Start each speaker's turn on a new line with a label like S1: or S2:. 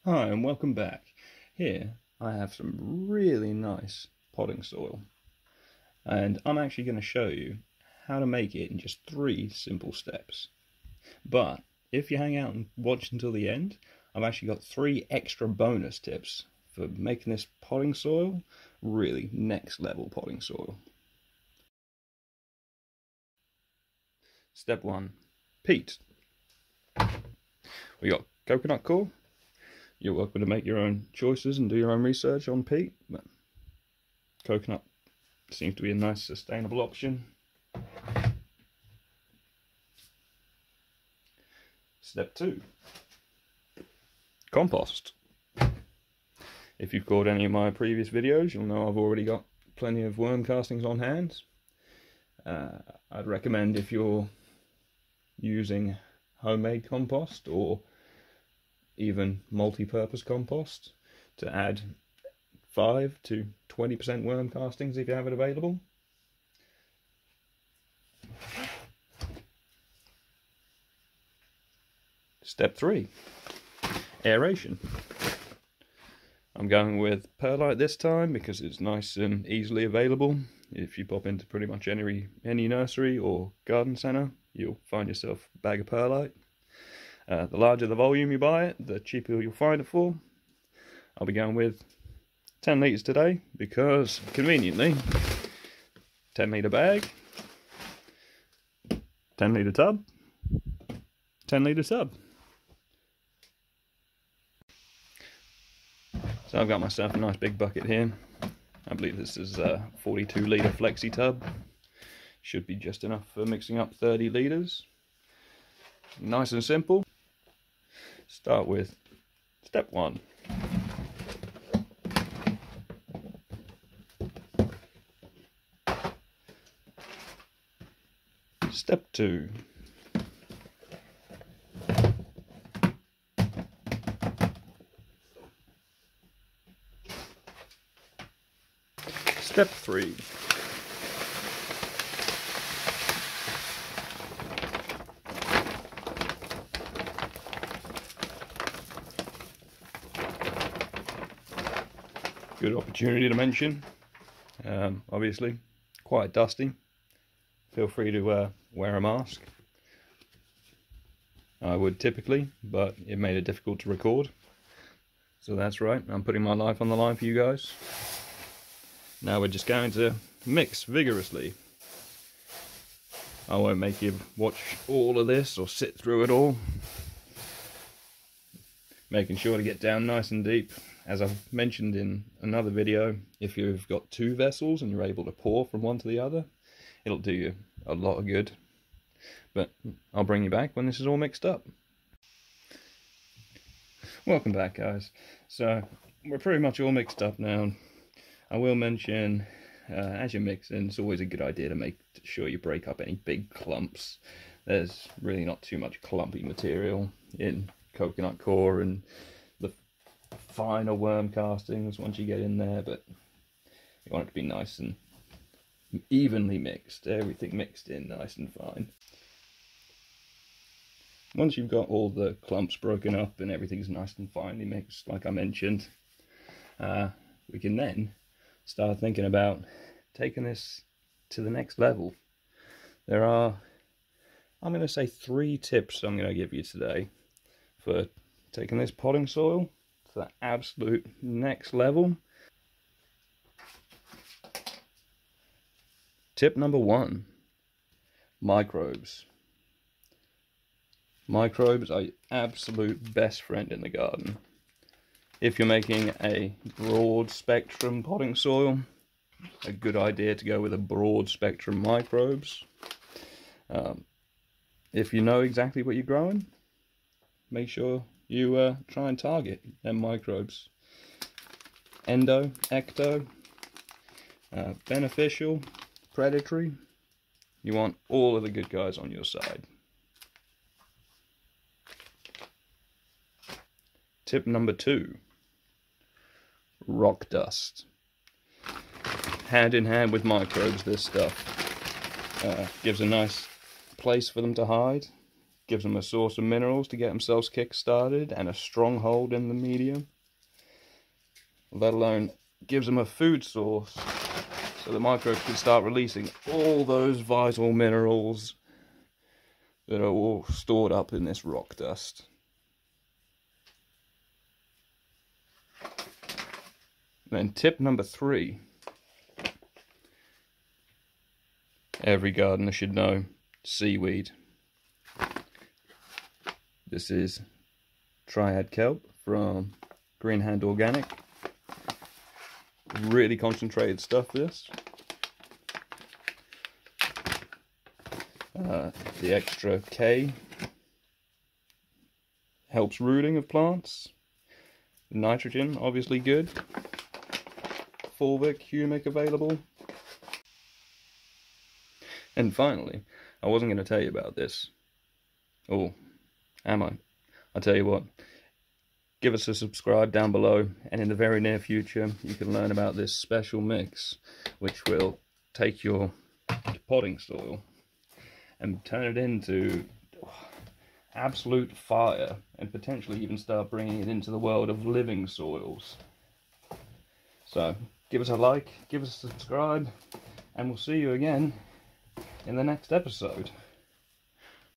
S1: Hi and welcome back. Here I have some really nice potting soil and I'm actually going to show you how to make it in just 3 simple steps. But if you hang out and watch until the end, I've actually got 3 extra bonus tips for making this potting soil really next level potting soil. Step 1. Peat. We got coconut coir. You're welcome to make your own choices and do your own research on peat, but coconut seems to be a nice sustainable option. Step 2. Compost. If you've caught any of my previous videos, you'll know I've already got plenty of worm castings on hand. I'd recommend, if you're using homemade compost or even multi-purpose compost, to add 5 to 20% worm castings if you have it available. Step 3. Aeration. I'm going with Perlite this time because it's nice and easily available. If you pop into pretty much any nursery or garden centre, you'll find yourself a bag of Perlite. The larger the volume you buy it, the cheaper you'll find it for. I'll be going with 10 litres today because, conveniently, 10 litre bag, 10 litre tub, 10 litre tub. So I've got myself a nice big bucket here. I believe this is a 42 litre flexi tub. Should be just enough for mixing up 30 litres. Nice and simple. Start with step 1. Step 2. Step 3. Good opportunity to mention, obviously, quite dusty. Feel free to wear a mask. I would typically, but it made it difficult to record. So that's right, I'm putting my life on the line for you guys. Now we're just going to mix vigorously. I won't make you watch all of this or sit through it all. Making sure to get down nice and deep. As I've mentioned in another video, if you've got 2 vessels and you're able to pour from one to the other, it'll do you a lot of good. But I'll bring you back when this is all mixed up. Welcome back, guys. So we're pretty much all mixed up now. I will mention, as you're mixing, it's always a good idea to make sure you break up any big clumps. There's really not too much clumpy material in coconut coir and the finer worm castings once you get in there, but you want it to be nice and evenly mixed, everything mixed in nice and fine. Once you've got all the clumps broken up and everything's nice and finely mixed, like I mentioned, we can then start thinking about taking this to the next level. There are, I'm going to say, 3 tips I'm going to give you today for taking this potting soil to the absolute next level. Tip number 1, microbes. Microbes are your absolute best friend in the garden. If you're making a broad spectrum potting soil, a good idea to go with a broad spectrum microbes. If you know exactly what you're growing, make sure you try and target them microbes. Endo, ecto, beneficial, predatory. You want all of the good guys on your side. Tip number 2. Rock dust. Hand in hand with microbes, this stuff gives a nice place for them to hide, gives them a source of minerals to get themselves kick-started and a stronghold in the medium. Let alone gives them a food source so the microbes can start releasing all those vital minerals that are all stored up in this rock dust. Then tip number 3. Every gardener should know: seaweed. This is Triad Kelp from Green Hand Organic. Really concentrated stuff, this. The extra K helps rooting of plants. Nitrogen, obviously good. Fulvic, humic available. And finally, I wasn't going to tell you about this. Oh, am I? I'll tell you what. Give us a subscribe down below, and in the very near future you can learn about this special mix which will take your potting soil and turn it into absolute fire, and potentially even start bringing it into the world of living soils. So give us a like, give us a subscribe, and we'll see you again in the next episode.